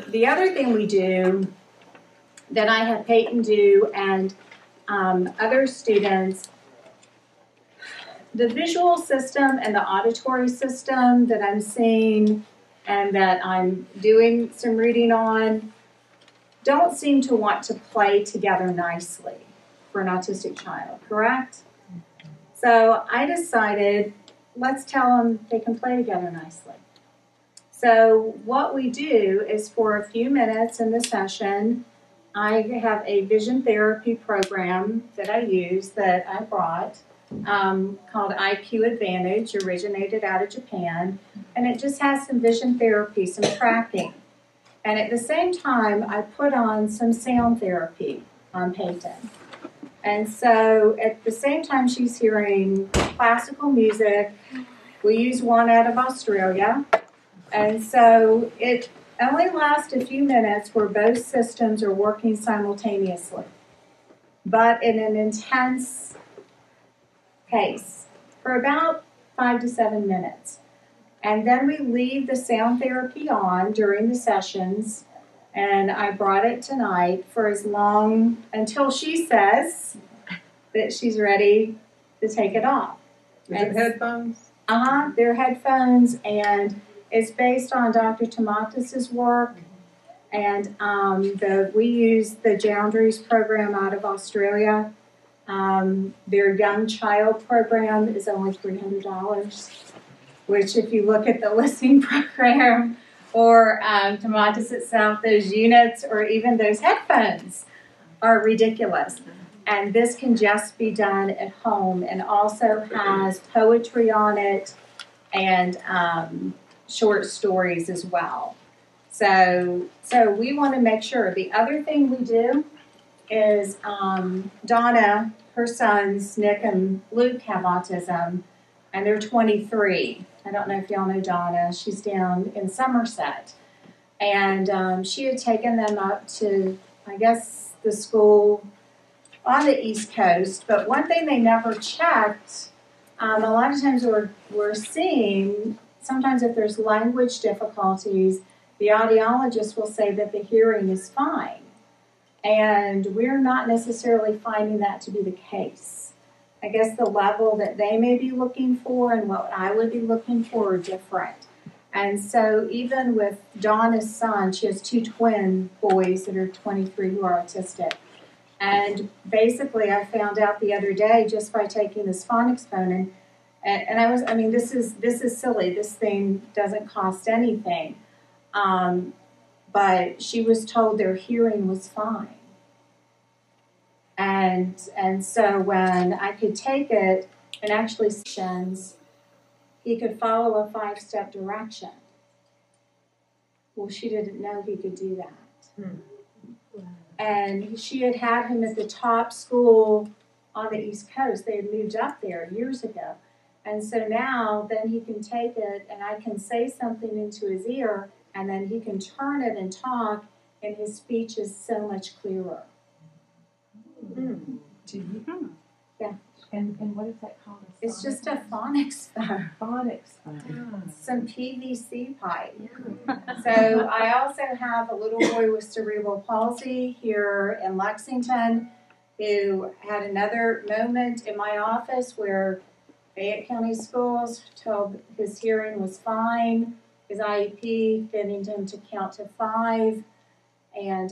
The other thing we do that I have Peyton do and other students, the visual system and the auditory system that I'm seeing and that I'm doing some reading on don't seem to want to play together nicely for an autistic child, correct? So I decided, let's tell them they can play together nicely. So what we do is for a few minutes in the session, I have a vision therapy program that I use that I brought called IQ Advantage, originated out of Japan, and it just has some vision therapy, some tracking. And at the same time, I put on some sound therapy on Peyton. And so at the same time she's hearing classical music, we use one out of Australia, and so it only lasts a few minutes where both systems are working simultaneously, but in an intense pace for about 5 to 7 minutes. And then we leave the sound therapy on during the sessions, and I brought it tonight for as long until she says that she's ready to take it off. Is it headphones? They're headphones, and it's based on Dr. Tomatis' work, and we use the Boundaries program out of Australia. Their young child program is only $300, which if you look at the listening program or Tomatis itself, those units or even those headphones are ridiculous. And this can just be done at home, and also has poetry on it and short stories as well. So we want to make sure. The other thing we do is Donna, her sons, Nick and Luke, have autism, and they're 23. I don't know if y'all know Donna. She's down in Somerset. And she had taken them up to, I guess, the school on the East Coast. But one thing they never checked, a lot of times we're seeing, sometimes if there's language difficulties, the audiologist will say that the hearing is fine. And we're not necessarily finding that to be the case. I guess the level that they may be looking for and what I would be looking for are different. And so even with Donna's son, she has 2 twin boys that are 23 who are autistic. And basically I found out the other day just by taking this phonics phone, and this is silly. This thing doesn't cost anything. But she was told their hearing was fine. And so when I could take it and actually he could follow a 5-step direction. Well, she didn't know he could do that. And she had him at the top school on the East Coast. They had moved up there years ago. And so now then he can take it and I can say something into his ear, and then he can turn it and talk, and his speech is so much clearer. Yeah. And what is that called? It's just a phonics phone. Phonics phone. Some PVC pipe. So I also have a little boy with cerebral palsy here in Lexington who had another moment in my office where Fayette County Schools told his hearing was fine, his IEP getting him to count to 5, and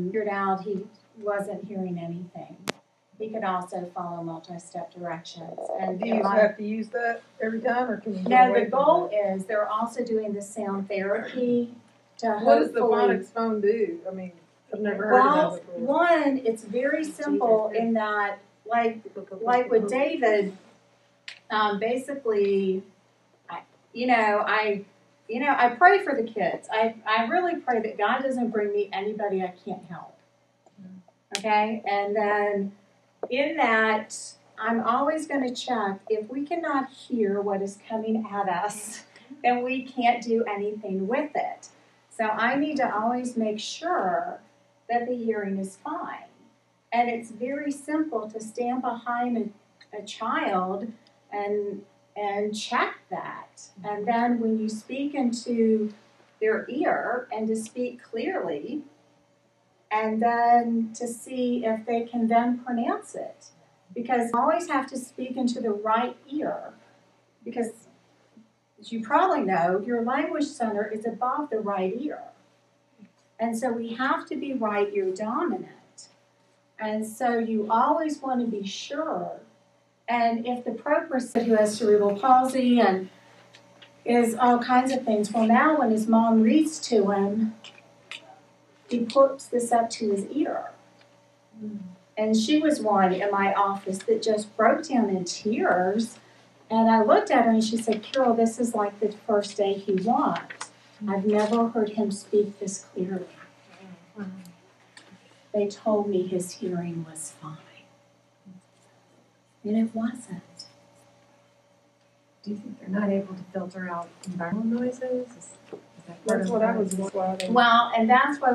figured out he wasn't hearing anything. He could also follow multi-step directions. And do you have to use that every time, or can you? No, the goal is they're also doing the sound therapy to what does the phonics phone do? I mean, I've never heard of that before. One, it's very simple in that, like with David, basically, I pray for the kids. I really pray that God doesn't bring me anybody I can't help. Okay, and then in that, I'm always going to check if we cannot hear what is coming at us, then we can't do anything with it. So I need to always make sure that the hearing is fine. And it's very simple to stand behind a child and check that. And then when you speak into their ear and to speak clearly, and then to see if they can then pronounce it. Because you always have to speak into the right ear, because as you probably know, your language center is above the right ear. And so we have to be right ear dominant. And so you always want to be sure. And if the who has cerebral palsy and is all kinds of things, well, now when his mom reads to him, he puts this up to his ear. And she was one in my office that just broke down in tears. And I looked at her and she said, Carol, this is like the first day he walked. I've never heard him speak this clearly. They told me his hearing was fine. And it wasn't. Do you think they're not able to filter out environmental noises? Is that part That's of what I the- was wondering. Well, and that's why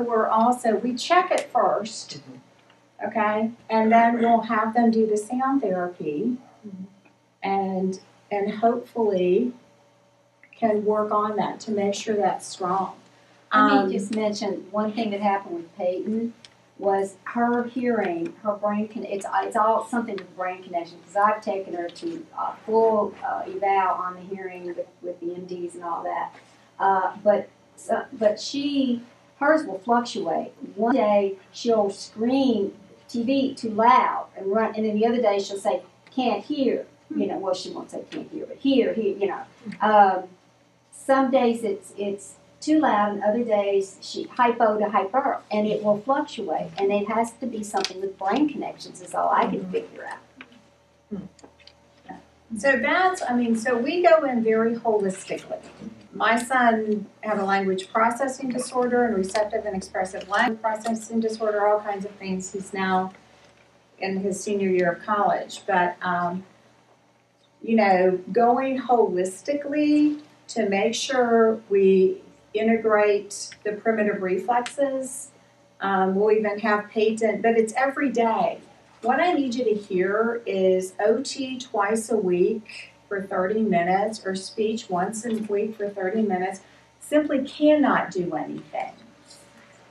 we check it first, okay? And then we'll have them do the sound therapy and hopefully can work on that to make sure that's strong. Let me just mention one thing that happened with Peyton was her hearing, her brain it's all something with brain connection, because I've taken her to full eval on the hearing with the MDs and all that. But hers will fluctuate. One day she'll scream TV too loud and run, and then the other day she'll say can't hear. Well, she won't say can't hear, but hear. Some days it's too loud, and other days she hypo to hyper, and it will fluctuate. And it has to be something with brain connections is all I can figure out. So we go in very holistically. My son had a language processing disorder and receptive and expressive language processing disorder, all kinds of things. He's now in his senior year of college. But, going holistically to make sure we integrate the primitive reflexes. We'll even have Peyton, but it's every day. What I need you to hear is OT twice a week for 30 minutes or speech once a week for 30 minutes. Simply cannot do anything,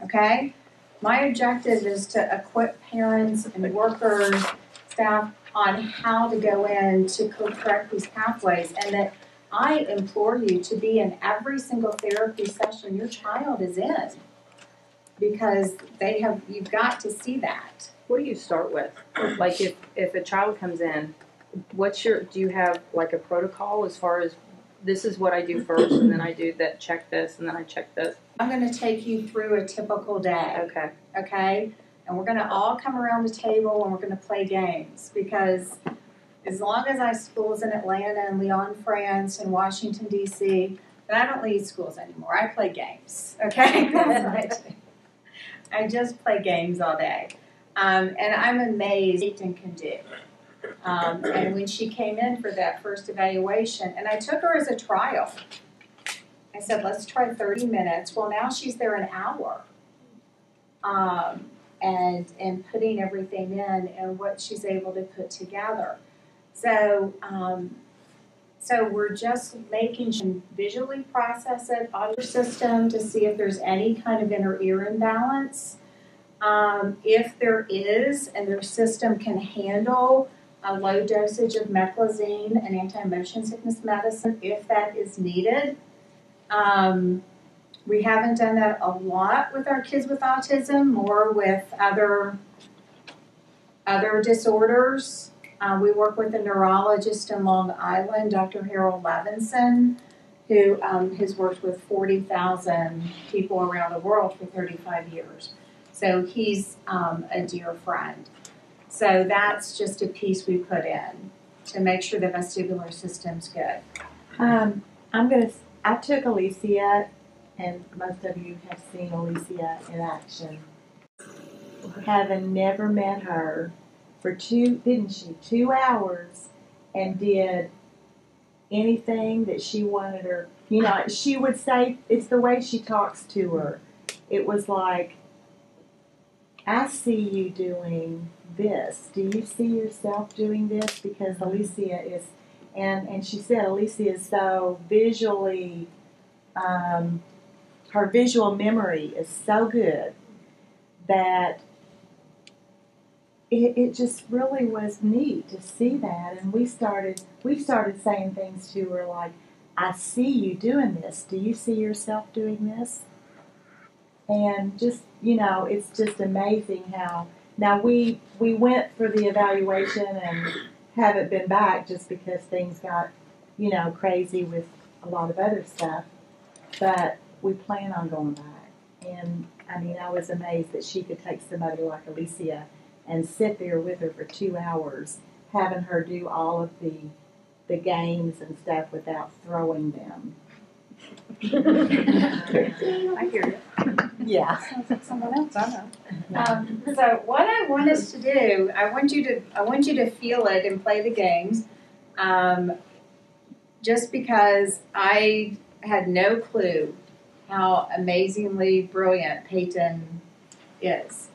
okay? My objective is to equip parents and workers, staff, on how to go in to correct these pathways, and that I implore you to be in every single therapy session your child is in, because you've got to see that. What do you start with? Like if a child comes in, do you have like a protocol as far as this is what I do first, and then I do that, check this, and then I check this? I'm going to take you through a typical day. Okay? And we're going to all come around the table and we're going to play games, because as long as I schools in Atlanta and Lyon, France and Washington, D.C., but I don't lead schools anymore. I play games, okay? That's what I do. I just play games all day. And I'm amazed what Peyton can do. And when she came in for that first evaluation, and I took her as a trial. I said, let's try 30 minutes. Well, now she's there an hour. And putting everything in and what she's able to put together. So we're just making sure visually process it, audio system to see if there's any kind of inner ear imbalance. If there is, and their system can handle a low dosage of meclizine and anti-motion sickness medicine, if that is needed. We haven't done that a lot with our kids with autism, more with other disorders. We work with a neurologist in Long Island, Dr. Harold Levinson, who has worked with 40,000 people around the world for 35 years. So he's a dear friend. So that's just a piece we put in to make sure the vestibular system's good. I took Alicia, and most of you have seen Alicia in action. Having never met her for 2 hours, and did anything that she wanted her, she would say, it's the way she talks to her. It was like, I see you doing this. Do you see yourself doing this? Because Alicia is, and she said Alicia is so visually her visual memory is so good that it just really was neat to see that. And we started saying things to her like, I see you doing this. Do you see yourself doing this? And just, it's just amazing how, now we went for the evaluation and haven't been back just because things got, crazy with a lot of other stuff. But we plan on going back. And I was amazed that she could take somebody like Alicia and sit there with her for 2 hours, having her do all of the games and stuff without throwing them. I hear you. Yeah. Sounds like someone else. I know. So what I want us to do, I want you to feel it and play the games. Just because I had no clue how amazingly brilliant Peyton is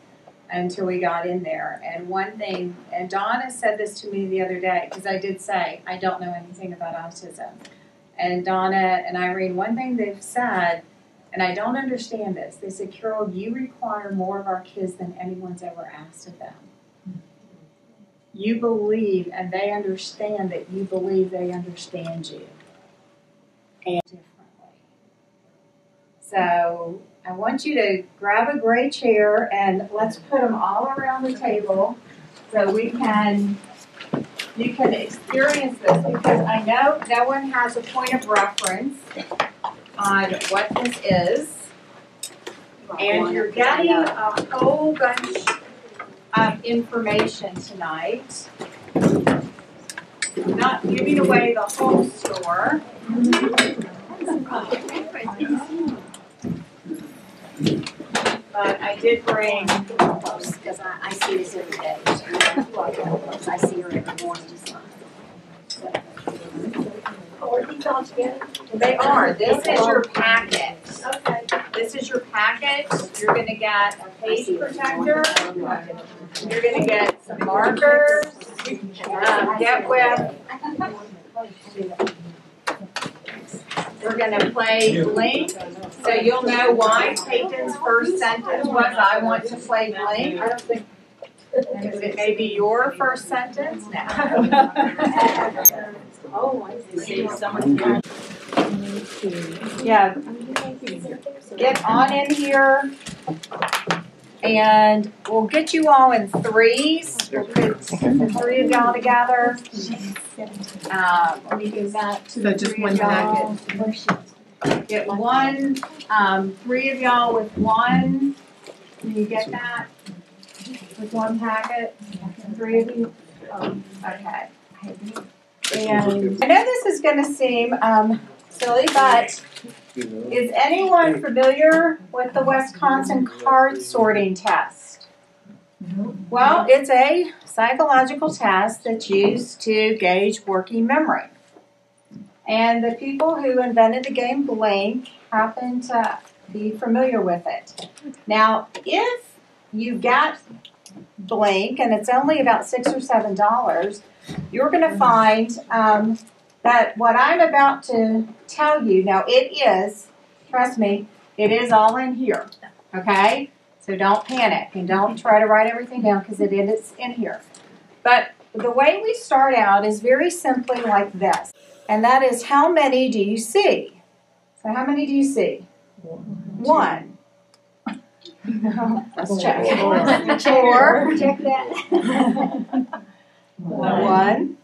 until we got in there. And one thing, and Donna said this to me the other day, because I did say, I don't know anything about autism. And Donna and Irene, one thing they've said, and I don't understand this, they said, Carol, you require more of our kids than anyone's ever asked of them. You believe, and they understand that you believe they understand you. And differently. So I want you to grab a gray chair and let's put them all around the table so you can experience this, because I know no one has a point of reference on what this is. And you're getting a whole bunch of information tonight. I'm not giving away the whole store. But I did bring, Because I see this every day. I see her every morning. Are these all together? they are. This is your packet. Okay. This is your packet. You're going to get a page protector. You're going to get some markers. Get with. We're going to play Blink. So you'll know why Peyton's first sentence was, I want to play Blink. I don't think. Because it may be your first sentence now. Oh, I see. Yeah. Get on in here. And we'll get you all in threes. We'll put the three of y'all together. Let me give that to the just three one of y'all. Get one, three of y'all with one. Can you get that? With one packet? Three of you? Okay. And I know this is going to seem silly, but is anyone familiar with the Wisconsin card sorting test? Well, it's a psychological test that's used to gauge working memory. And the people who invented the game Blank happen to be familiar with it. Now, if you got Blank, and it's only about $6 or $7, you're going to find that what I'm about to tell you, now it is, trust me, it is all in here, okay? So don't panic and don't try to write everything down because it is in here. But the way we start out is very simply like this, and that is how many do you see? So how many do you see? One. Let's check. Four. Check that. One.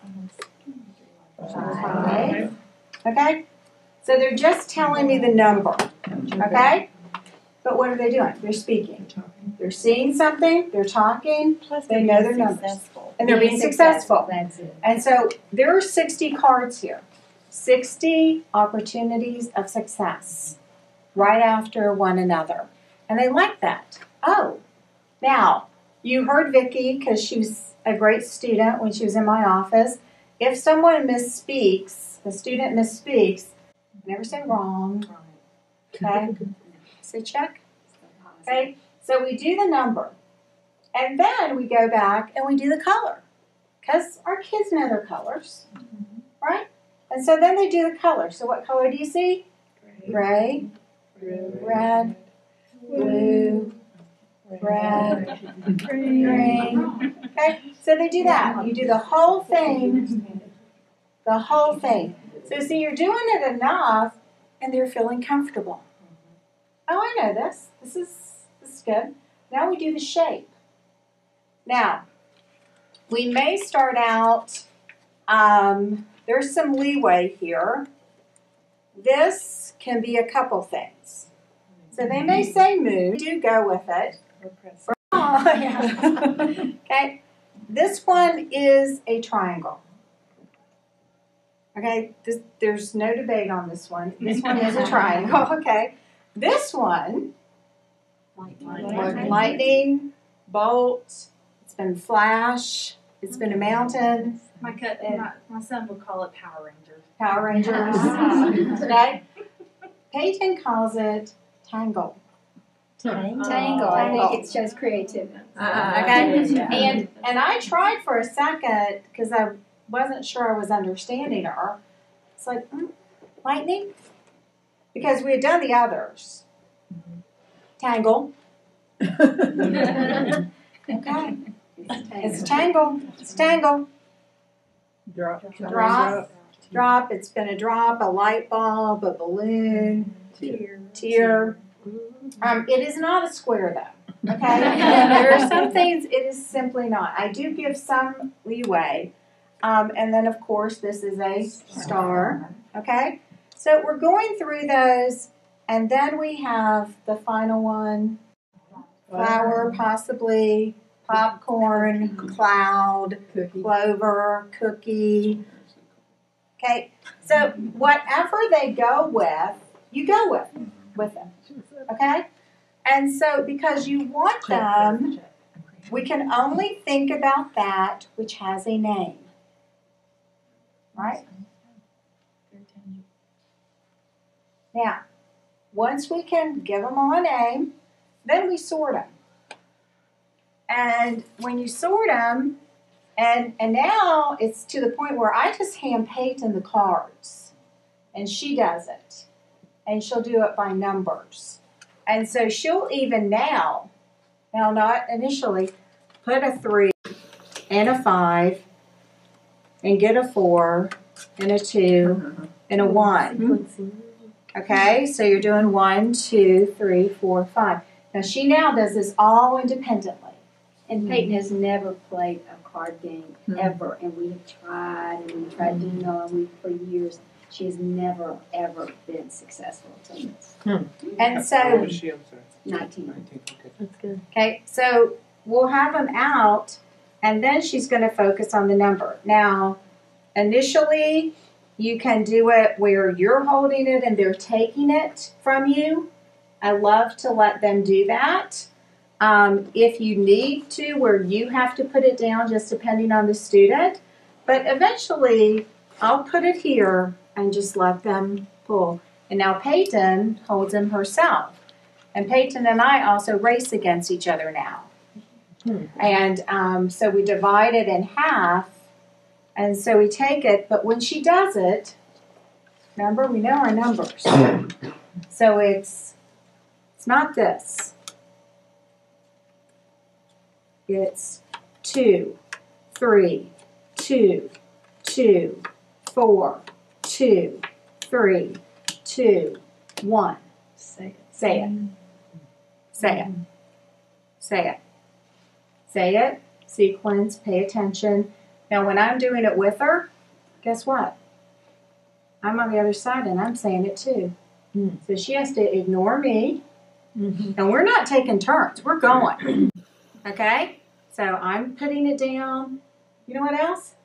Five. Okay? So they're just telling me the number. Okay? But what are they doing? They're speaking. They're seeing something, they're talking, they know their numbers. And they're being successful. That's it. And so there are 60 cards here. 60 opportunities of success right after one another. And they like that. Oh, now, you heard Vicki because she was a great student when she was in my office. If someone misspeaks, the student misspeaks, never say wrong. Okay? Say check. Okay? So we do the number. And then we go back and we do the color. Because our kids know their colors. Right? And so then they do the color. So what color do you see? Gray. red, blue, red, green. Okay, so they do that. You do the whole thing, the whole thing. So see, you're doing it enough, and they're feeling comfortable. Oh, I know this. This is good. Now we do the shape. Now, we may start out, there's some leeway here. This can be a couple things. So they may say move. Do go with it. Oh, yeah. Okay. This one is a triangle. Okay. There's no debate on this one. This one is a triangle. Okay. This one, lightning, bolt. It's been flash. It's been a mountain. My son would call it Power Rangers. Power Rangers. Okay. Peyton calls it tangle. Tangle. I think it shows creativity. Okay. And I tried for a second because I wasn't sure I was understanding her. It's like lightning, because we had done the others. Tangle. Okay. It's tangle. It's tangle. Drop. It's been a drop, a light bulb, a balloon, tear. It is not a square though. Okay. There are some things it is simply not. I do give some leeway. And then of course this is a star. Okay. So we're going through those, and then we have the final one. Flower, possibly, popcorn, cloud, clover, cookie. Okay, so whatever they go with, you go with them. Okay? And so because you want them, we can only think about that which has a name. Right? Now, once we can give them all a name, then we sort them. And when you sort them, and now it's to the point where I just hand Peyton the cards, and she does it. And she'll do it by numbers. And so she'll even now not initially, put a 3 and a 5 and get a 4 and a 2 and a 1. Okay, so you're doing 1, 2, 3, 4, 5. Now she now does this all independently. And Peyton has never played a card game ever, and we have tried to know, and for years she has never ever been successful at this. And so, How old is she? I'm sorry. 19. Okay. That's good. Okay, so we'll have them out, and then she's going to focus on the number. Now, initially, you can do it where you're holding it and they're taking it from you. I love to let them do that. If you need to, where you have to put it down, just depending on the student. But eventually, I'll put it here and just let them pull. And now Peyton holds them herself. And Peyton and I also race against each other now. And so we divide it in half. And so we take it, but when she does it, remember, we know our numbers. So it's not this. It's 2, 3, 2, 2, 4, 2, 3, 2, 1. Say it. Say it. Say it. Say it. Say it. Sequence. Pay attention. Now, when I'm doing it with her, guess what? I'm on the other side and I'm saying it too. So she has to ignore me. And we're not taking turns. We're going. Okay? So I'm putting it down. You know what else?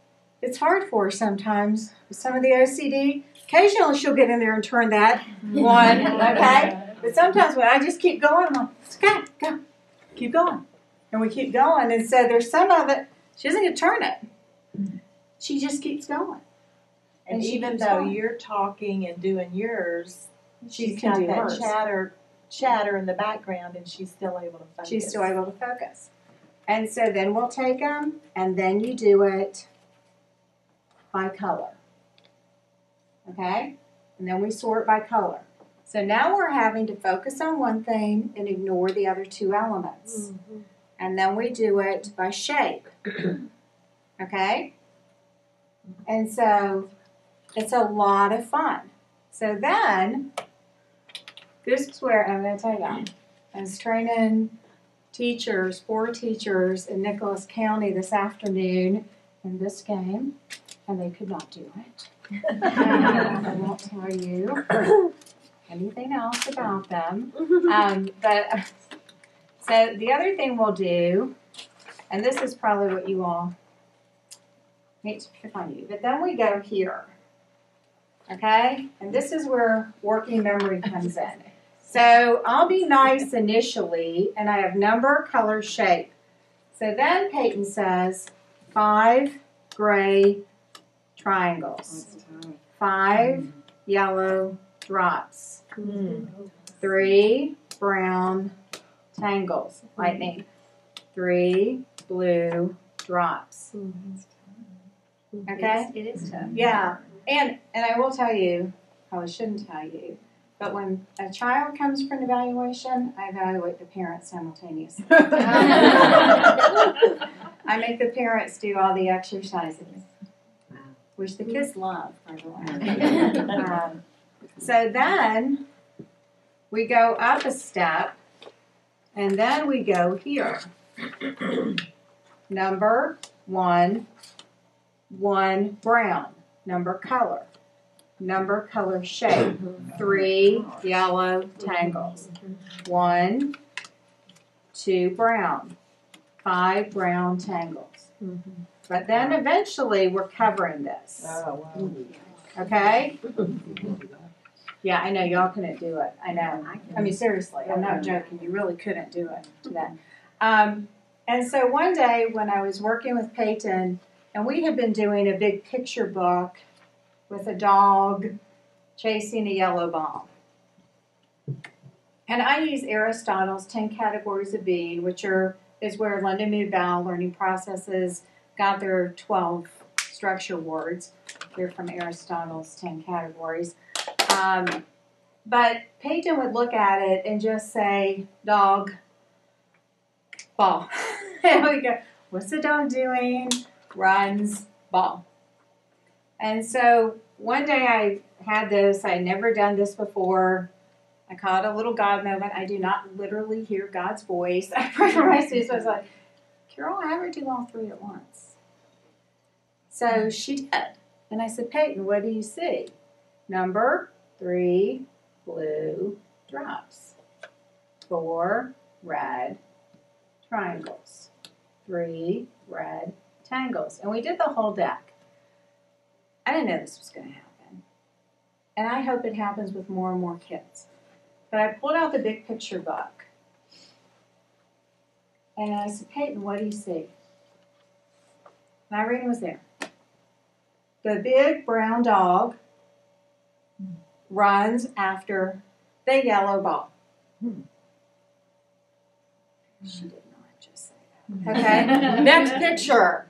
It's hard for her sometimes. With some of the OCD, occasionally she'll get in there and turn that one. Okay? But sometimes when I just keep going, I'm like, it's okay, go. Keep going. And we keep going. And so there's some of it, she doesn't get to turn it. She just keeps going. And even though you're talking and doing yours, she's can got do that hers. chatter in the background, and she's still able to focus. She's still able to focus. And so then we'll take them, and then you do it by color. Okay? And then we sort by color. So now we're having to focus on one thing and ignore the other two elements. And then we do it by shape. Okay? And so it's a lot of fun. So then, this is where I'm going to tell you, I was training teachers, 4 teachers in Nicholas County this afternoon in this game, and they could not do it. I won't tell you anything else about them. So the other thing we'll do, and this is probably what you all hate to pick on you, but then we go here. Okay? And this is where working memory comes in. So I'll be nice initially, and I have number, color, shape. So then Peyton says 5 gray triangles, 5 yellow drops, 3 brown tangles, lightning, 3 blue drops. Okay? It is tough. Yeah. And I will tell you, probably shouldn't tell you, but when a child comes for an evaluation, I evaluate the parents simultaneously. I make the parents do all the exercises, which the kids love, by the way. So then we go up a step, and then we go here. Number 1, 1 brown. Number color shape, 3 yellow tangles, 1, 2 brown, 5 brown tangles. But then eventually we're covering this. Okay? Yeah, I know y'all couldn't do it. I know. I mean, seriously, I'm not joking. You really couldn't do it today. And so one day when I was working with Peyton, and we had been doing a big picture book with a dog chasing a yellow ball. And I use Aristotle's 10 Categories of Being, which is where London Mood Bowel Learning Processes got their 12 structure words. They're from Aristotle's 10 Categories. But Peyton would look at it and just say, dog, ball. And we go, what's the dog doing? Runs, ball. And so one day I had this, I had never done this before. I call it a little God moment. I do not literally hear God's voice. I pray for my students. I was like, Carol, have her do all 3 at once. So she did. And I said, Peyton, what do you see? Number 3 blue drops. 4 red triangles. 3 red tangles. And we did the whole deck. I didn't know this was going to happen. And I hope it happens with more and more kids. But I pulled out the big picture book. And I said, Peyton, what do you see? And Irene was there. The big brown dog runs after the yellow ball. She did not just say that. Okay? Next picture.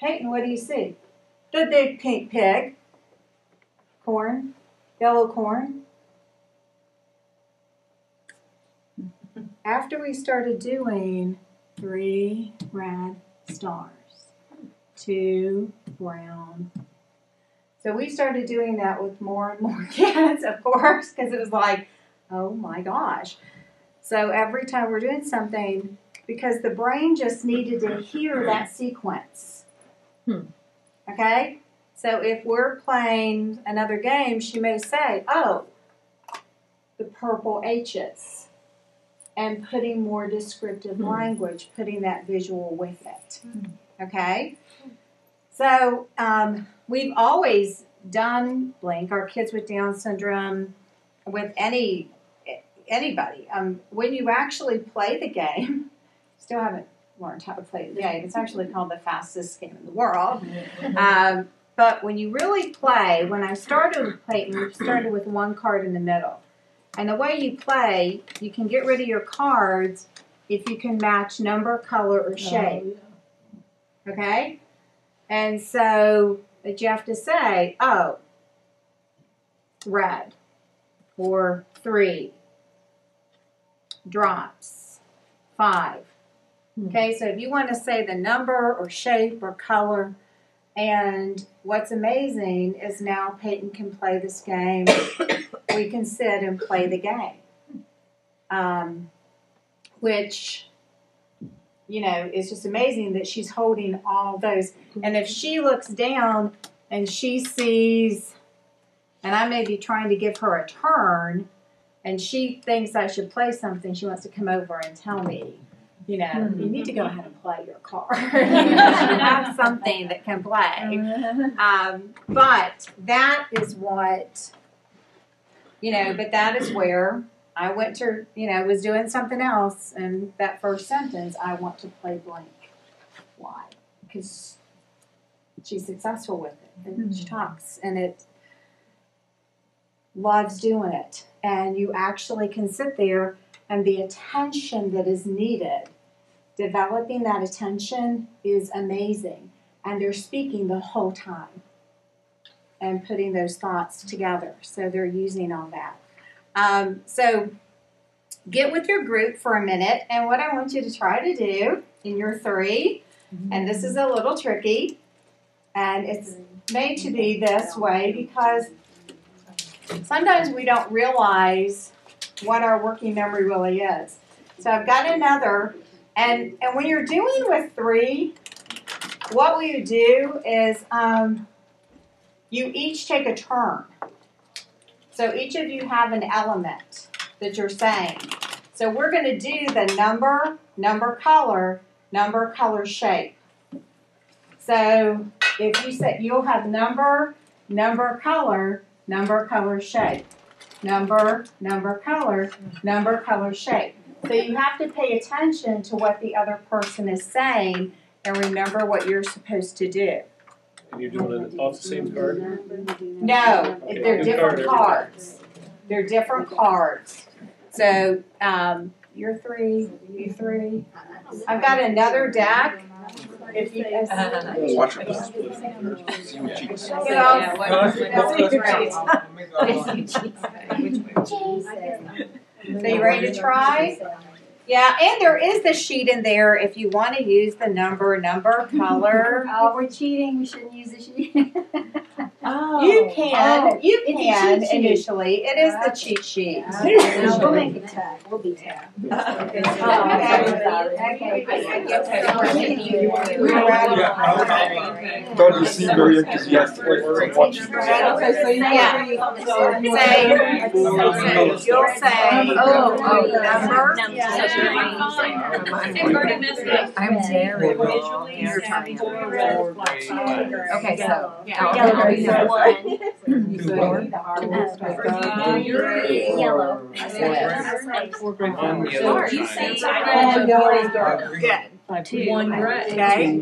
Peyton, what do you see? The big pink pig. Corn. Yellow corn. After we started doing 3 red stars, 2 brown. So we started doing that with more and more kids, of course, because it was like, oh my gosh. So every time we're doing something, because the brain just needed to hear that sequence. Okay? So if we're playing another game, she may say, oh, the purple H's. And putting more descriptive language, putting that visual with it. Okay? So we've always done Blink, our kids with Down syndrome, with anybody. When you actually play the game, still haven't learned how to play the game. It's actually called the fastest game in the world. But when you really play, when I started with Peyton, we started with 1 card in the middle. And the way you play, you can get rid of your cards if you can match number, color, or shape. Okay? And so you have to say, oh, red. or 3. Drops, 5. Okay, so if you want to say the number or shape or color, and what's amazing is now Peyton can play this game. We can sit and play the game, which, you know, is just amazing that she's holding all those. And if she looks down and she sees, and I may be trying to give her a turn, and she thinks I should play something, she wants to come over and tell me, you know, you need to go ahead and play your card. You have something that can play. But that is what, you know, but that is where I went to, you know, was doing something else, and that first sentence, I want to play blank. Why? Because she's successful with it, and she talks, and it loves doing it. And you actually can sit there, and the attention that is needed, developing that attention is amazing. And they're speaking the whole time and putting those thoughts together. So they're using all that. So get with your group for a minute. And what I want you to try to do in your 3, and this is a little tricky, and it's made to be this way because sometimes we don't realize what our working memory really is. So I've got another, and when you're dealing with 3, what we do is you each take a turn. So each of you have an element that you're saying. So we're going to do the number, color, shape. So if you say, you'll have number, color, shape. Number, color, shape. So you have to pay attention to what the other person is saying and remember what you're supposed to do. And you're doing it off the same card? No, they're different cards. They're different cards. So you're 3, you 3. I've got another deck. If you Watch it. So you ready to try? Yeah, and there is the sheet in there if you want to use the number, color. Oh, we're cheating. We shouldn't use the sheet. You can initially. It is the cheat sheet. We'll make it tough. We'll be tough. Don't you seem very enthusiastic when watching this? You'll say, number. I'm very wrong. You're trying to. Okay, so. Yellow. Good. 1 gray. Okay.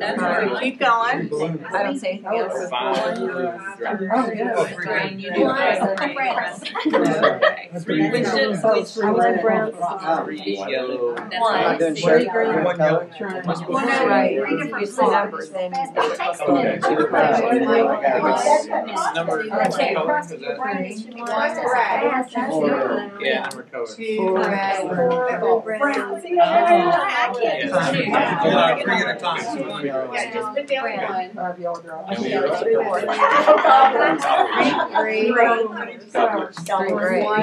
Keep going. I don't say anything else. 5. Green. You do. Which I like brown. 3 yellow. 1. 3 green. 1 yellow. Right. You say numbers. Then Number color. Yeah, number color. 2 red. 4 brown. Bring it a time. Yeah, just put down 1.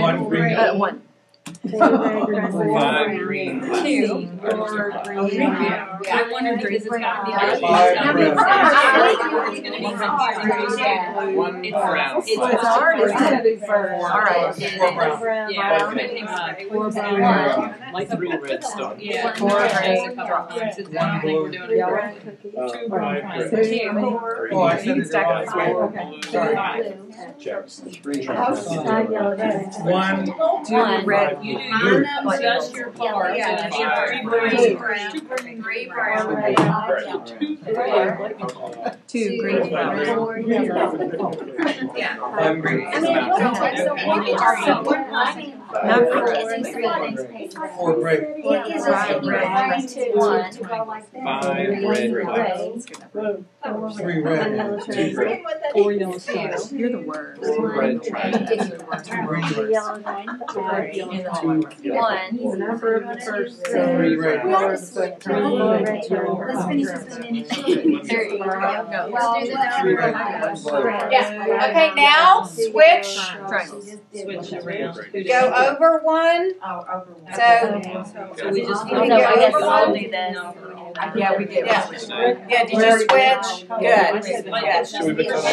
1 green. 1. 5 green. 2. 4 green. I wonder because it's got to be like 1 brown. It's hard, isn't it? All right. 4 brown. Like 3 red stone. Yeah. 4 green. That's exactly. I think we're doing it right. 2 5 red. 2. Oh, I said it wrong. Sorry. One. 2 red. You do your, just your part. Yeah. 2 brown. 3 brown. 2 green. Yeah. 1 green. I mean, so we can just Not four. Four red. Is it in your mind to go like that? 5 red. 3 red. 2 red. 4 yellow stars. You're the worst. 4 red triangles. 3 Yellow one. One. Three red. Let's finish this one. There you go. Yeah, okay, now switch, Triangles. Switch around. go over one. So, So we just. You can go over one. do that. Yeah, we did. Yeah. Yeah, did you switch? Good. Should we become I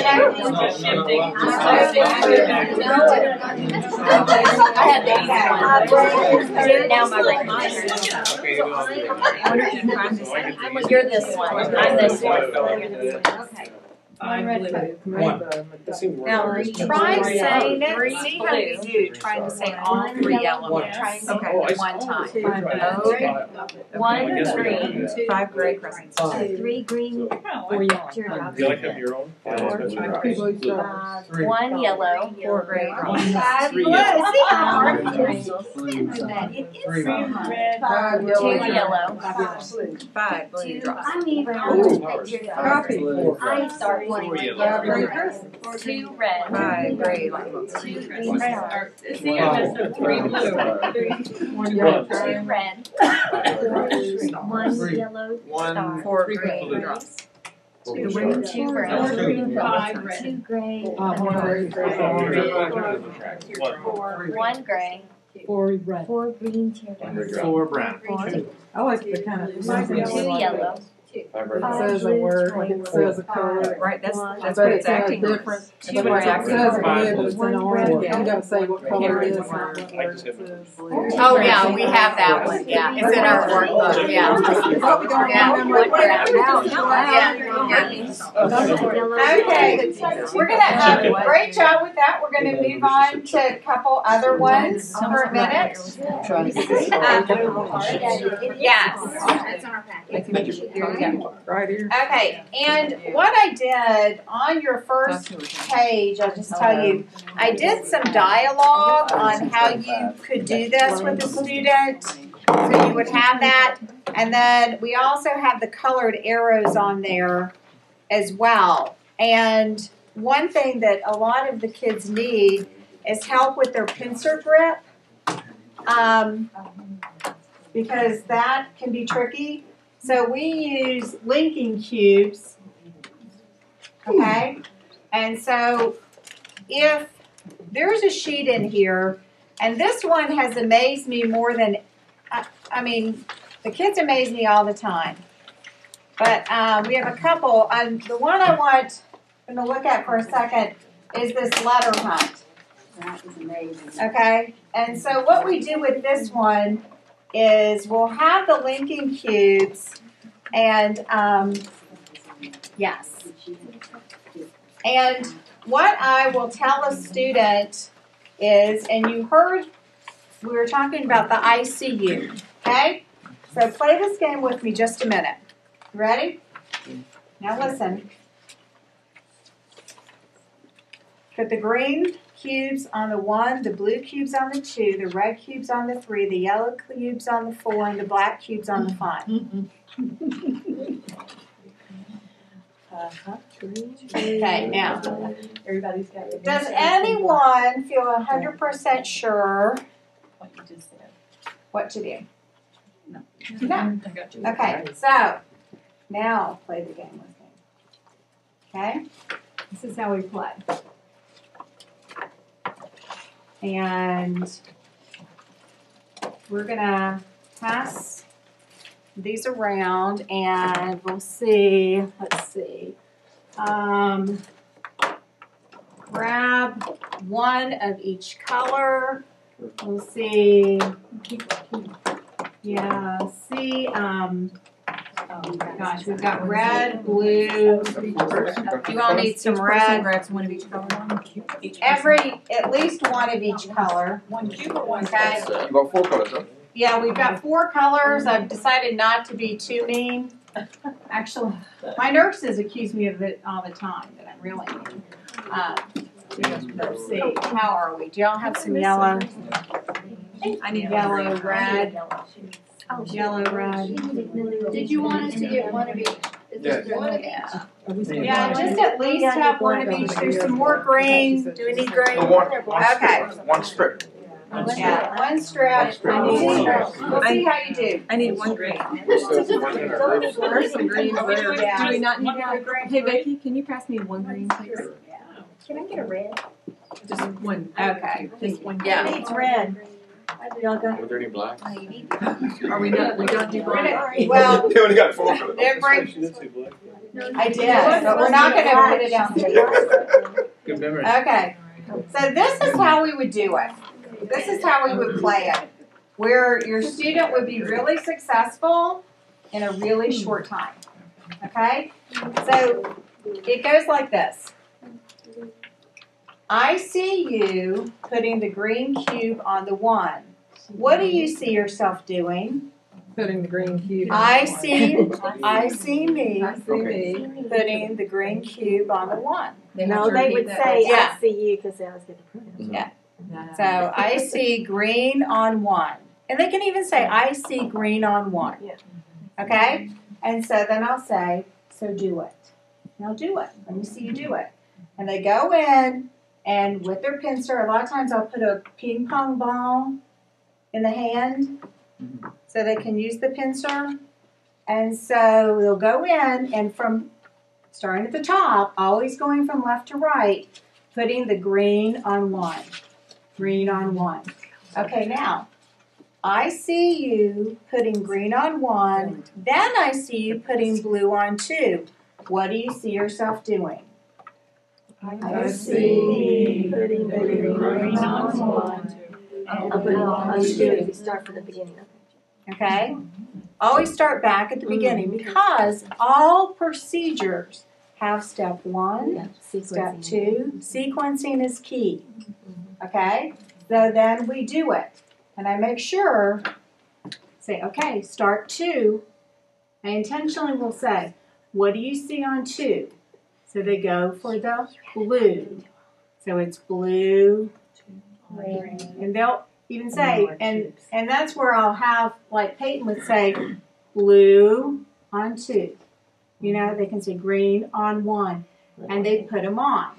had the easy one. Now my right mind. Okay, you I wonder if you can find this one. You're this one. I'm this one. Okay. One red. one? Now, try saying it, see how you do, trying to say all three elements. Okay. One time. Okay. 1 green, 5 gray crescents. 3 green. 4 yellow. Do you like have your own? 1 yellow, 4 gray. 5 blue, see how hard it is. It is 3 red. 2 yellow, 5 blue drops. I mean, I start 4 one. yellow. 2 red, 5 gray. 2 green. 3 red, 1 Three. yellow 1 4 green drops. 2 brown, 2 gray. 1 gray, 4 green teardrops. 4 brown. I like the kind of. 2 yellow. It says a word, like it says a color. Right, that's But what it's it's acting. different. Two But it brown. says red, but it's in orange. You gotta say what color it is, not what word it says. Oh, yeah, we have that one, yeah, it's in our workbook, yeah. Okay, we're gonna, great job with that, we're gonna move on to a couple other ones for a minute. Yes. That's on our packet. Right here. Okay, and what I did on your first page, I'll just tell you, I did some dialogue on how you could do this with a student. So you would have that, and then we also have the colored arrows on there as well. And one thing that a lot of the kids need is help with their pincer grip, because that can be tricky. So we use linking cubes, okay? And so if there's a sheet in here, and this one has amazed me more than, I mean, the kids amaze me all the time. But we have a couple. The one I'm going to look at for a second is this letter hunt. That is amazing. Okay? And so what we do with this one is we'll have the linking cubes, and yes. And what I will tell a student is, and you heard we were talking about the ICU, okay? So play this game with me just a minute. Ready? Now listen. Put the green cubes on the 1, the blue cubes on the 2, the red cubes on the 3, the yellow cubes on the 4, and the black cubes on the 5. Okay, now, Everybody's got it. does anyone feel 100% sure what to do? No. Okay, so now play the game with me. Okay? This is how we play. And we're going to pass these around and we'll see, let's see. Grab one of each color. We'll see. Yeah, see, oh gosh, we've got red, blue. You all need some red. Grabs one of each color. At least one of each color. One cube or one Okay. You got 4 colors, huh? Yeah, we've got 4 colors. I've decided not to be too mean. Actually, my nurses accuse me of it all the time, that I'm really mean. Let's see, how are we? Do y'all have some yellow? I need yellow, red. Yellow, red. Did you want us to get one of each? Yes. Yeah, just at least have one of each. There's some more green. Do we need green? Okay. One strip. Yeah, one strip. We'll see how you do. I need one green. There's some green there. Yeah. Do we not need one? Hey, Becky, can you pass me one green, please? Can I get a red? Just one. Okay. Just one. Yeah. It's red. Y'all got Were there any blacks? Are we not, we don't do black? Well, They only got 4 for the they're bring- She did say black. I did, but we're not gonna put it down there. Good memory. Okay. So this is how we would do it. This is how we would play it. Where your student would be really successful in a really short time. Okay? So it goes like this. I see you putting the green cube on the 1. What do you see yourself doing? Putting the green cube. I see me I see me. putting the green cube on the 1. No, they would say, Yeah. I see you, because they always get the pronouns. So I see green on 1. And they can even say, I see green on 1. Yeah. Okay? And so then I'll say, so do it. Now do it. Let me see you do it. And they go in, and with their pincer, a lot of times I'll put a ping pong ball in the hand so they can use the pincer. And so they'll go in, and from starting at the top, always going from left to right, putting the green on 1. Green on 1. Okay, now, I see you putting green on 1, then I see you putting blue on 2. What do you see yourself doing? I see putting the green on 1. I'll just do it if you start from the beginning. Okay? Always start back at the beginning because all procedures have step 1, step 2. Sequencing is key. Okay? So then we do it. And I make sure, say, okay, start 2. I intentionally will say, what do you see on 2? So they go for the blue. So it's blue, and they'll even say, and that's where I'll have, like Peyton would say, blue on 2. You know, they can say green on 1, and they put them on,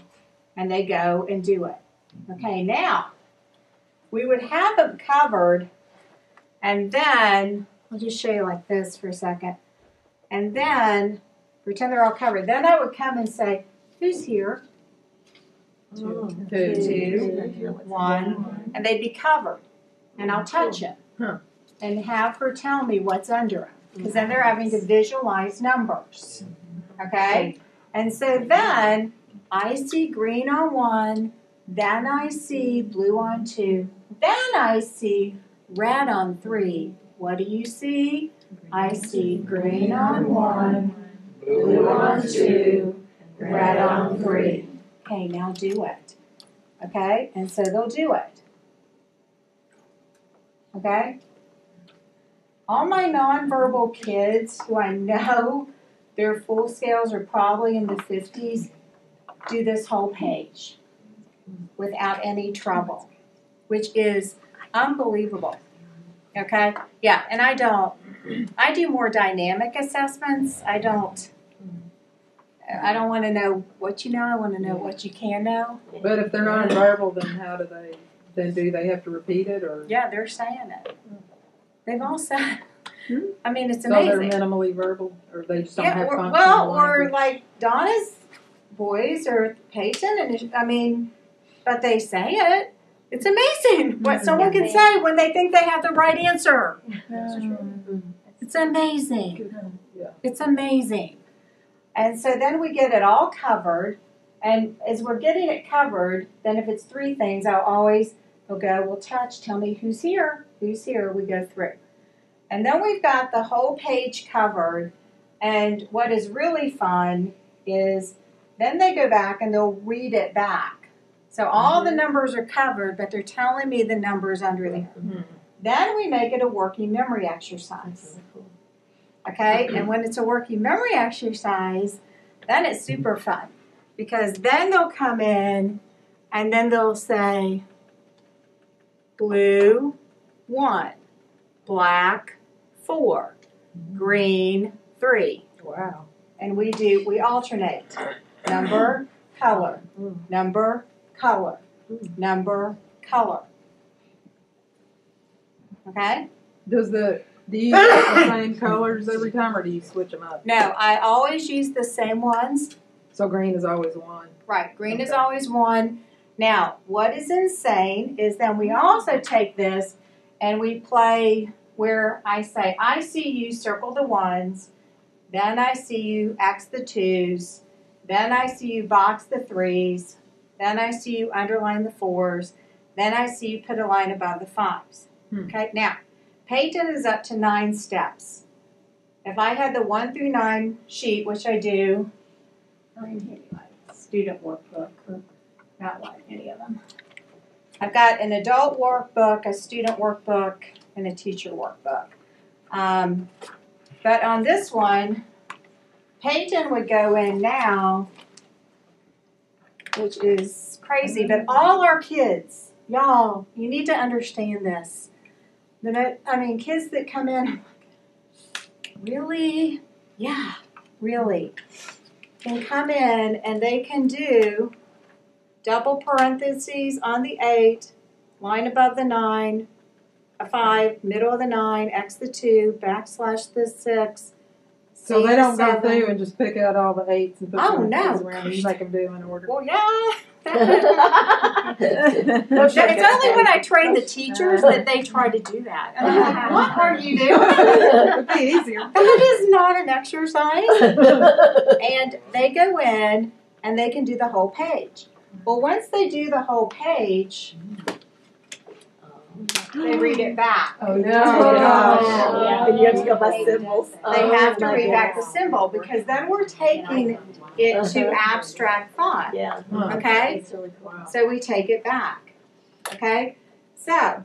and they go and do it. Okay, now, we would have them covered, and then, I'll just show you like this for a second, and then, pretend they're all covered. Then I would come and say, who's here? 2, 1, and they'd be covered. And I'll touch it and have her tell me what's under them. Because then they're having to visualize numbers. Okay? And so then I see green on 1, then I see blue on 2, then I see red on 3. What do you see? I see green on 1, blue on 2, red on 3. Okay, now do it. Okay, and so they'll do it. Okay? All my nonverbal kids who I know their full scales are probably in the 50s do this whole page without any trouble, which is unbelievable. Okay? Yeah, and I do more dynamic assessments. I don't want to know what you know. I want to know what you can know. But if they're not verbal, then how do they? Then do they have to repeat it or? Yeah, they're saying it. They've all said. I mean, it's So they're amazing. minimally verbal, or they just don't Yeah, have or, functional well, or language? like Donna's boys or Peyton, and I mean, but they say it. It's amazing what someone can say when they think they have the right answer. It's amazing. Yeah. It's amazing. And so then we get it all covered. And as we're getting it covered, then if it's 3 things, we'll go, we'll touch, tell me who's here, we go through. And then we've got the whole page covered. And what is really fun is then they go back and they'll read it back. So all the numbers are covered, but they're telling me the numbers under there. Then we make it a working memory exercise. Okay? And when it's a working memory exercise, then it's super fun. Because then they'll come in and then they'll say blue 1, black 4, green 3. Wow. And we alternate. Number, color, number, color, number, color. Okay? Do you use the same colors every time, or do you switch them up? No, I always use the same ones. So green is always one. Right, green is Okay. always 1. Now, what is insane is then we also take this and we play where I say, I see you, circle the 1s, then I see you, X the 2s, then I see you, box the 3s, then I see you, underline the 4s, then I see you, put a line above the 5s. Okay, now, Peyton is up to 9 steps. If I had the 1 through 9 sheet, which I do, student workbook, not like any of them. I've got an adult workbook, a student workbook, and a teacher workbook. But on this one, Peyton would go in now, which is crazy, but all our kids, y'all, you need to understand this. Kids that come in, really? Yeah, really. Can come in and they can do double parentheses on the 8, line above the 9, a 5, middle of the 9, X the 2, backslash the 6. So they don't go 7. through and just pick out all the 8s and put Oh, them no. around and you make them do in order. Well, yeah. It's only when I train the teachers that they try to do that. And I'm like, what are you doing? It'd be easier. It is not an exercise. And they go in and they can do the whole page. Well, once they do the whole page, they read it back. Oh, no. Yeah. And you have to go by symbols. They have to read back the symbol because then we're taking it to abstract thought. Yeah. Okay? It's really cool. So we take it back. Okay? So,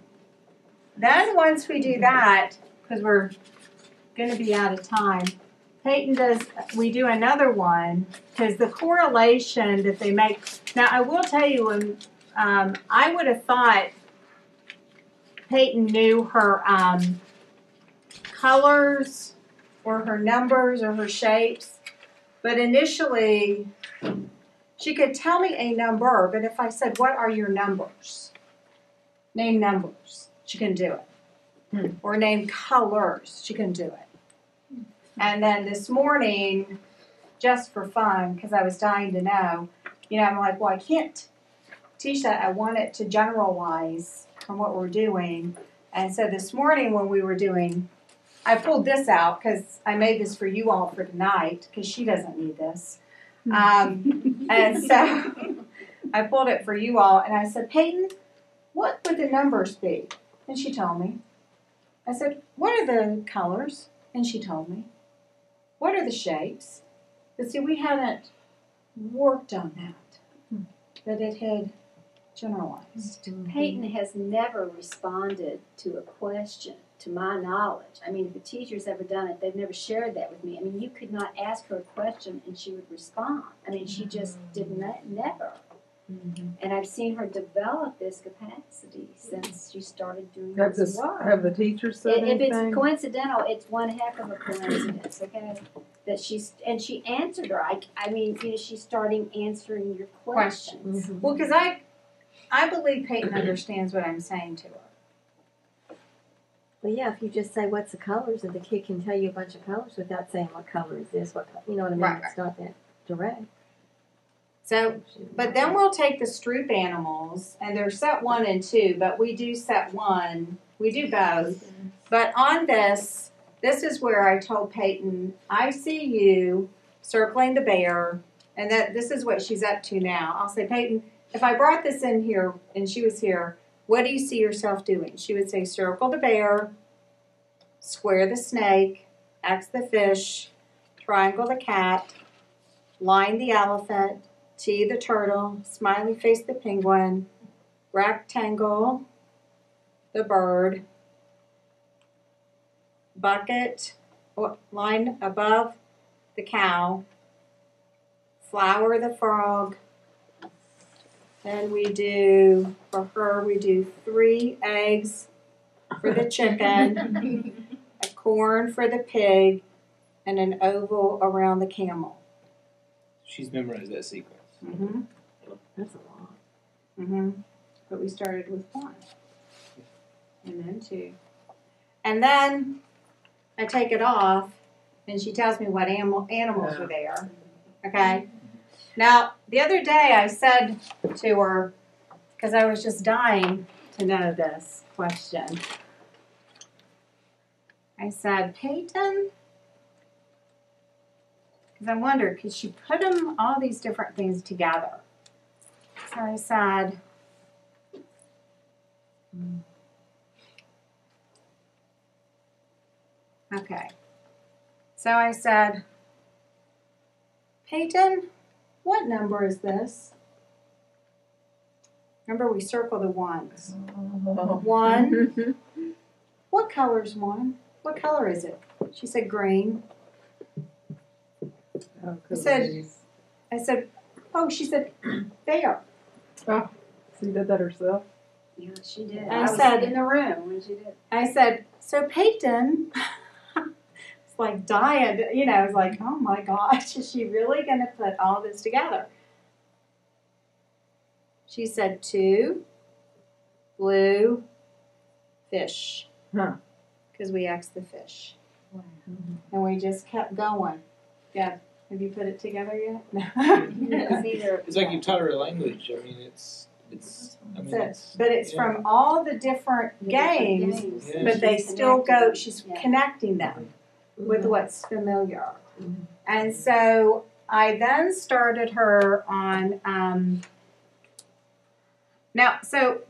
then once we do that, because we're going to be out of time, we do another one, because the correlation that they make, now I will tell you, when I would have thought Peyton knew her colors or her numbers or her shapes, but initially she could tell me a number, but if I said, what are your numbers? Name numbers. She couldn't do it. Or name colors. She couldn't do it. And then this morning, just for fun, because I was dying to know, I'm like, well, I can't teach that. I want it to generalize from what we're doing. And so this morning when we were doing, I pulled this out because I made this for you all for tonight, because she doesn't need this. And so I pulled it for you all, and I said, Peyton, what would the numbers be? And she told me. I said, what are the colors? And she told me. What are the shapes? But see, we hadn't worked on that, that it had generalized. Peyton has never responded to a question, to my knowledge. I mean, if a teacher's ever done it, they've never shared that with me. I mean, you could not ask her a question and she would respond. I mean, she just did not, never. And I've seen her develop this capacity since she started doing this work. Have the teachers said If anything? it's coincidental, it's one heck of a coincidence, okay? That she answered her. I mean, she's starting answering your questions. Well, because I believe Peyton understands what I'm saying to her. Well, yeah, if you just say what's the colors, and the kid can tell you a bunch of colors without saying what color is this, you know what I mean? Right. It's not that direct. So, but then we'll take the Stroop animals, and they're set 1 and 2, but we do set 1. We do both. But on this is where I told Peyton, I see you circling the bear, and that this is what she's up to now. I'll say, Peyton, if I brought this in here and she was here, what do you see yourself doing? She would say, circle the bear, square the snake, X the fish, triangle the cat, line the elephant, T the turtle, smiley face the penguin, rectangle the bird, bucket, line above the cow, flower the frog, Then we do, for her, we do 3 eggs for the chicken, a corn for the pig, and an oval around the camel. She's memorized that sequence. Mm-hmm. That's a lot. Mm-hmm. But we started with 1. And then 2. And then I take it off, and she tells me what animals were there. Okay? Now, the other day I said to her, because I was just dying to know this question, I said, Peyton, because I wondered, could she put them, all these different things together? So I said, okay. So I said, Peyton, what number is this? Remember, we circle the ones. 1. What color is 1? What color is it? She said green. I said, oh, she said, there. Oh, she did that herself. Yeah, she did. I I was said- in the room when she did. I said, so Peyton, it's like dying, you know, I was like, oh my gosh, is she really going to put all this together? She said 2 blue fish. Huh. Because we asked the fish. And we just kept going. Yeah. Have you put it together yet? It's either. It's like you taught her a language. I mean, But it's from all the different games, Yeah. but they still go, she's Yeah. connecting them with what's familiar. And so I then started her on, now, so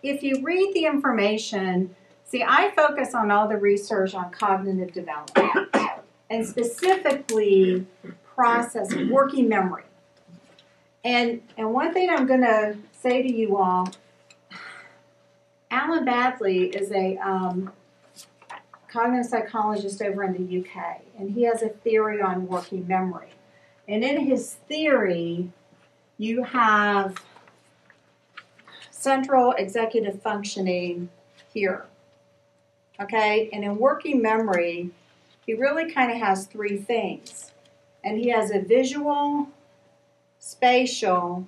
if you read the information, see, I focus on all the research on cognitive development and specifically processing, working memory. And one thing I'm going to say to you all, Alan Badley is a cognitive psychologist over in the UK, and he has a theory on working memory. And in his theory, you have central executive functioning here. Okay? And in working memory, he really kind of has 3 things. And he has a visual, spatial,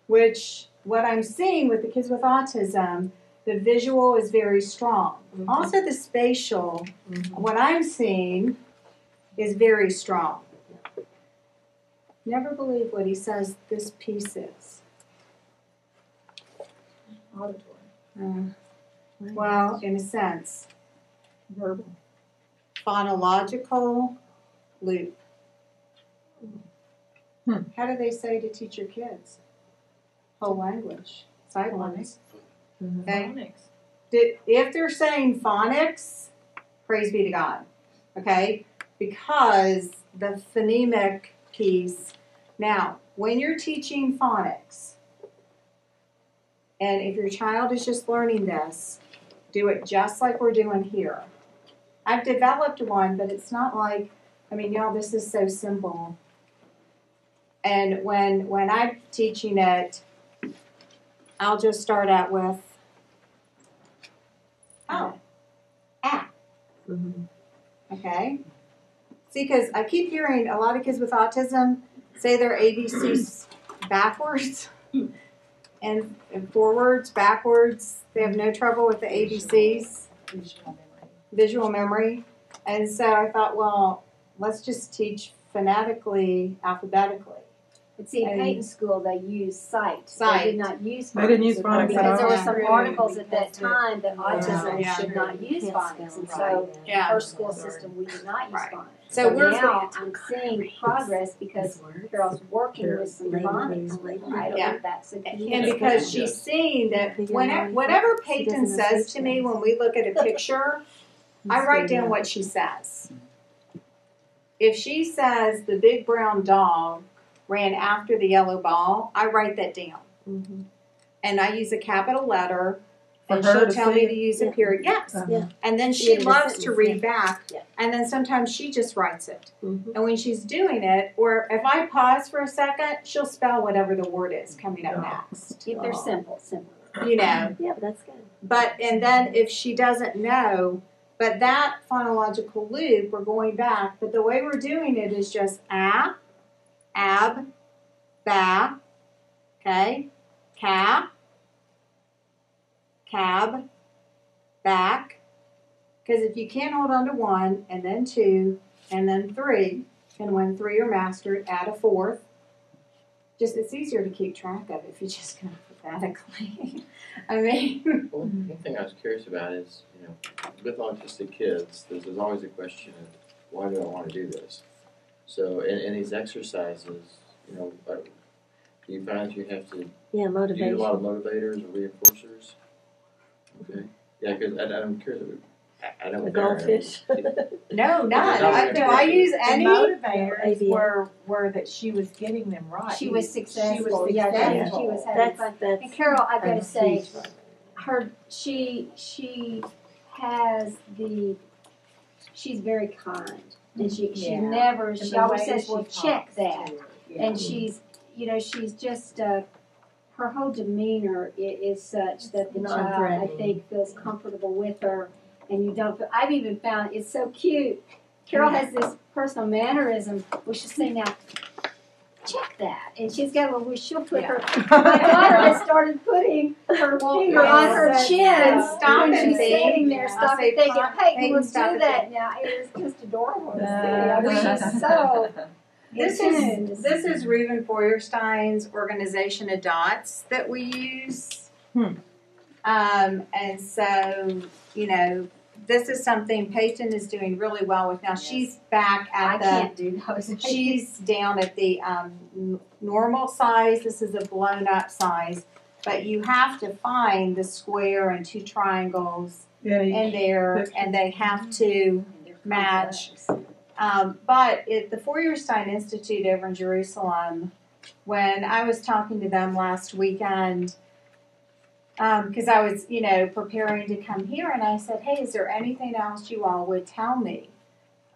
which what I'm seeing with the kids with autism, the visual is very strong. Also the spatial, what I'm seeing is very strong. Never believe what he says this piece is. Well, in a sense. Verbal. Phonological loop. How do they say to teach your kids? Whole language. Sight lines. Okay? If they're saying phonics, praise be to God. Okay? Because the phonemic piece. Now, when you're teaching phonics, and if your child is just learning this, do it just like we're doing here. I've developed one, but it's not like, I mean, y'all, this is so simple. And when I'm teaching it, I'll just start out with, okay? See, because I keep hearing a lot of kids with autism say their ABCs backwards and forwards, backwards. They have no trouble with the ABCs. Visual memory. And so I thought, well, let's just teach phonetically, alphabetically. But see, in Peyton's school, they use sight. Sight. They did not use phonics. They didn't use phonics Because at there were all. some articles at that time that autism Yeah. should not use phonics. And so in Yeah. our school system, we did not use Right. phonics. So we're now I'm seeing progress because Carol's working with some phonics. I don't Yeah. think that's a key. And because she's seeing that whatever Peyton says to me when we look at a picture, I write down what she says. If she says the big brown dog ran after the yellow ball, I write that down. And I use a capital letter For And her she'll to tell me see? to use a period. Yes. Yeah. And then Yeah, she the loves to sentence, read yeah. back. Yeah. And then sometimes she just writes it. Mhm. And when she's doing it, or if I pause for a second, she'll spell whatever the word is coming up next. If they're simple. You know. Yeah, but that's good. But, and then if she doesn't know, but that phonological loop, we're going back, but the way we're doing it is just ab, ba, okay, cab, back. Because if you can't hold on to one, and then two, and then three, and when three are mastered, add a fourth. Just, it's easier to keep track of if you just go alphabetically. I mean, Well, one thing I was curious about is, with autistic kids, there's always a question of why do I want to do this? So, in these exercises, do you find that you have to Yeah, use a motivation. lot of motivators or reinforcers? Okay. Yeah, because I'm curious. I know The what they are. goldfish. no, none. not. I use The any. motivators ABA. were that she was getting them right. She was successful. She was Yeah, successful. she was having fun. That's And Carol, I gotta say, huge one. she has she's very kind, and she Yeah. never, And she the always way says, she well, talks, check that. too. Yeah. And she's just, her whole demeanor is such that the child, I Non-threatening. think, feels comfortable with her, and you don't feel, I've even found it's so cute. Carol has this personal mannerism where she'll say, now, check that. And she's got a little, she'll put her, my daughter has started putting her finger on her chin. Stop when and she's think. sitting there, I'll stop say, and thinking, Peyton, Peyton, we'll stop do and that think. now. It is just adorable to see. I mean, she's so This is Reuben Feuerstein's organization of dots that we use. And so, this is something Peyton is doing really well with now. She's back I at can't do those. she's down at the normal size. This is a blown up size. But you have to find the square and two triangles in there, and they have to match. But at the Feuerstein Institute over in Jerusalem, when I was talking to them last weekend, because I was, preparing to come here, and I said, hey, is there anything else you all would tell me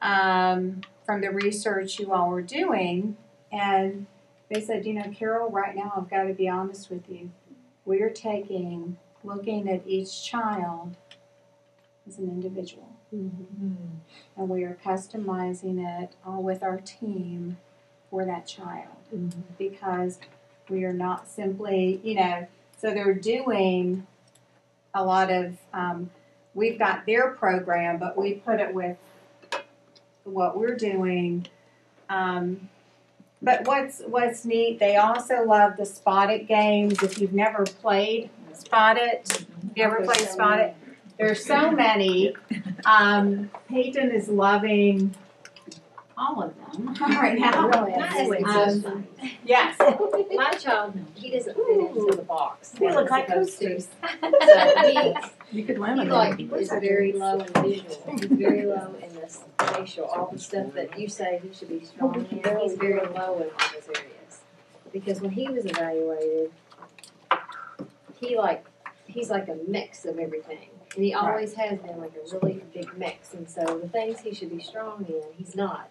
from the research you all were doing? And they said, Carol, right now I've got to be honest with you. We're looking at each child as an individual. Mm-hmm. And we are customizing it all with our team for that child. Mm-hmm. Because we are not simply, so they're doing a lot of, we've got their program, but we put it with what we're doing. But what's neat, they also love the Spot It games. If you've never played Spot It, have you ever played Spot It? There's so many. Peyton is loving all of them right now. Yes. My child, he doesn't fit into the box. They look like coasters. So You could he laminate. is very low in visual. He's very low in the spatial. All the stuff that you say he should be strong in, he's very low in all those areas. Because when he was evaluated, he's like a mix of everything. And he always has been like a really big mix. And so the things he should be strong in, he's not.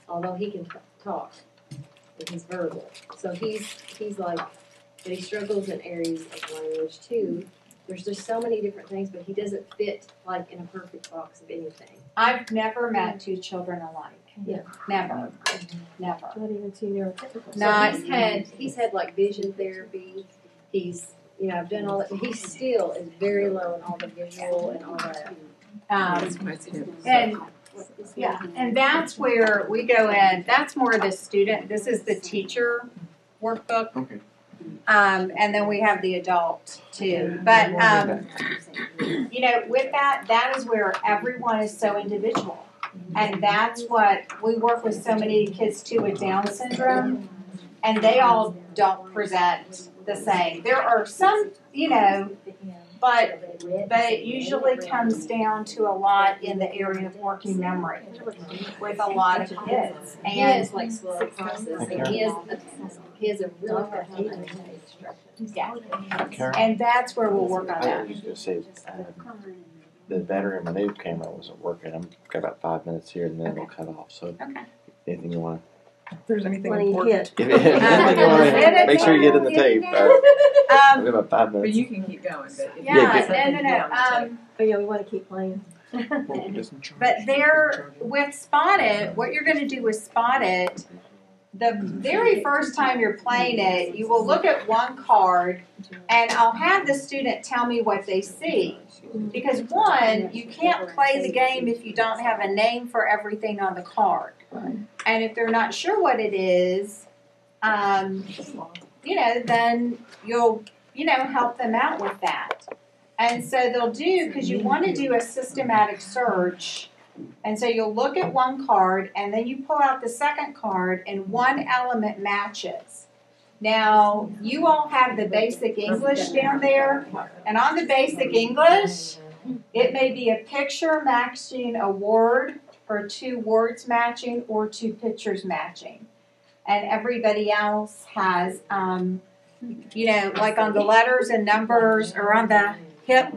Although he can talk and he's verbal. So he's like, but he struggles in areas of language too. There's just so many different things, but he doesn't fit like in a perfect box of anything. I've never met two children alike. Yeah. Never. Never. Not even too neurotypical. Not- So he's had like vision therapy. He's I've done all that. But he still is very low in all the visual and all that. And yeah, and that's where we go in. That's more the student. This is the teacher workbook. Okay. And then we have the adult too. But with that is where everyone is so individual. And that's what we work with so many kids too with Down syndrome, and they all don't present the same. There are some, but it usually comes down to a lot in the area of working memory with a lot of kids. He And has like slow process, and he has a really good time understanding instructions. yeah, Karen? and that's where we'll work on I that. was gonna say, the battery in my new camera wasn't working. I've got about 5 minutes here and then it'll cut off. So, Okay. anything you want If there's anything When you important. hit. to, anything you want to, make sure you get in the tape. I've got about 5 But minutes. you can keep going. But if Yeah, there's something no. to get on the tape. Oh yeah, we want to keep playing. But there, with Spot It, what you're going to do with Spot It, the very first time you're playing it, you will look at one card, and I'll have the student tell me what they see. Because one, you can't play the game if you don't have a name for everything on the card. And if they're not sure what it is, then you'll, help them out with that. And so they'll do, because you want to do a systematic search, and so you'll look at one card, and then you pull out the second card, and one element matches. Now, you all have the basic English down there, and on the basic English, it may be a picture matching a word, or 2 words matching, or 2 pictures matching. And everybody else has, like on the letters and numbers, or on the hip,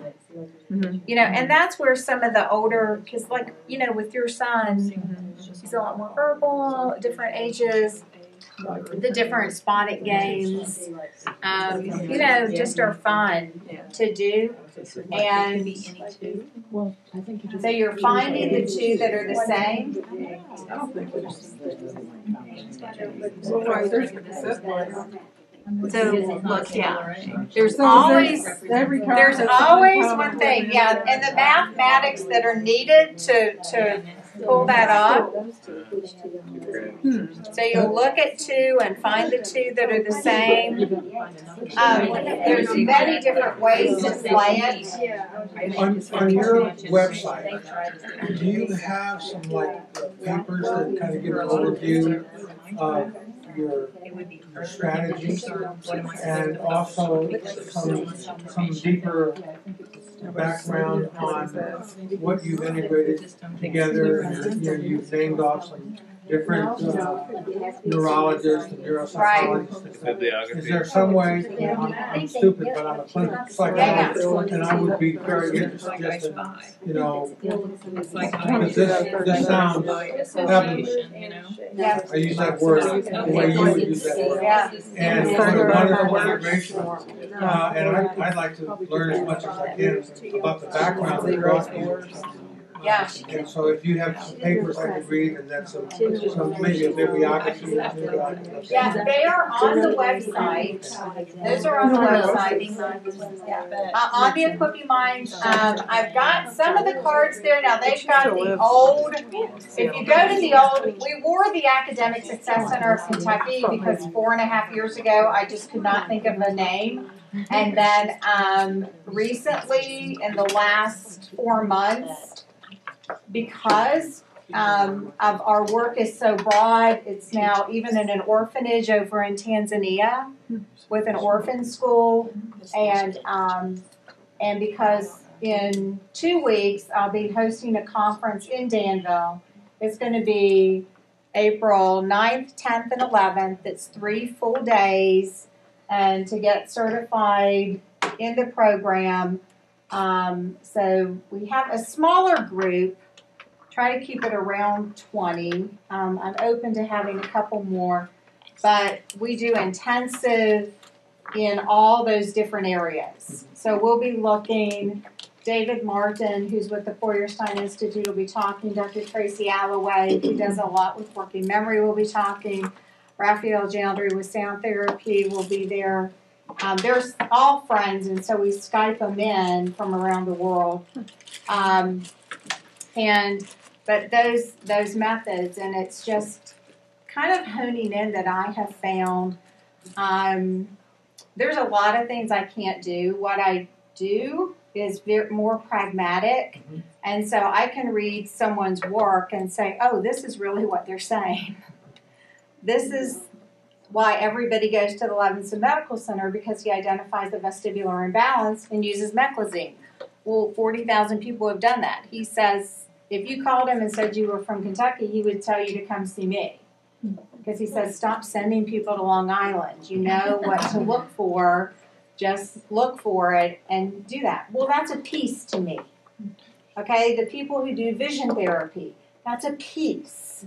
and that's where some of the older, because with your son, he's a lot more verbal, different ages, the different Spot It games, just are fun to do. And so you're finding the 2 that are the same. So look, there's always one thing, and the mathematics that are needed to pull that up. So you'll look at 2 and find the 2 that are the same. There's many different ways to play it. On your website, do you have some papers that kind of give an overview of your strategies, and also some deeper background on what you've integrated together, and you've named off some different neurologists and neuropsychologists. Is there some way, I'm stupid, but I'm a clinical psychologist, and I would be very interested in, because this sounds heavenly. I use that word the way you would use that word. And what a wonderful integration. And I'd like to learn as much as I can about the background that brought you. And so if you have some papers I could read, and that's some maybe a bibliography. Yeah, they are on the website. Those are on the website. On the Equipping Minds, I've got some of the cards there. Now they've got the old. If you go to the old, we wore the Academic Success Center of Kentucky because 4.5 years ago I just could not think of a name. And then recently, in the last 4 months, because of our work is so broad, it's now even in an orphanage over in Tanzania with an orphan school, and because in 2 weeks I'll be hosting a conference in Danville. It's going to be April 9th, 10th, and 11th. It's 3 full days, and to get certified in the program. So we have a smaller group. Try to keep it around 20. I'm open to having a couple more, but we do intensive in all those different areas. So we'll be looking. David Martin, who's with the Feuerstein Institute, will be talking. Dr. Tracy Alloway, who does a lot with working memory, will be talking. Raphael Jandry with sound therapy will be there. They're all friends, and so we Skype them in from around the world. But those methods, and it's just kind of honing in that I have found. There's a lot of things I can't do. What I do is more pragmatic, and so I can read someone's work and say, oh, this is really what they're saying. This is why everybody goes to the Levinson Medical Center, because he identifies the vestibular imbalance and uses meclizine. Well, 40,000 people have done that. He says, if you called him and said you were from Kentucky, he would tell you to come see me. Because he says, stop sending people to Long Island. You know what to look for. Just look for it and do that. Well, that's a piece to me. Okay, the people who do vision therapy, that's a piece.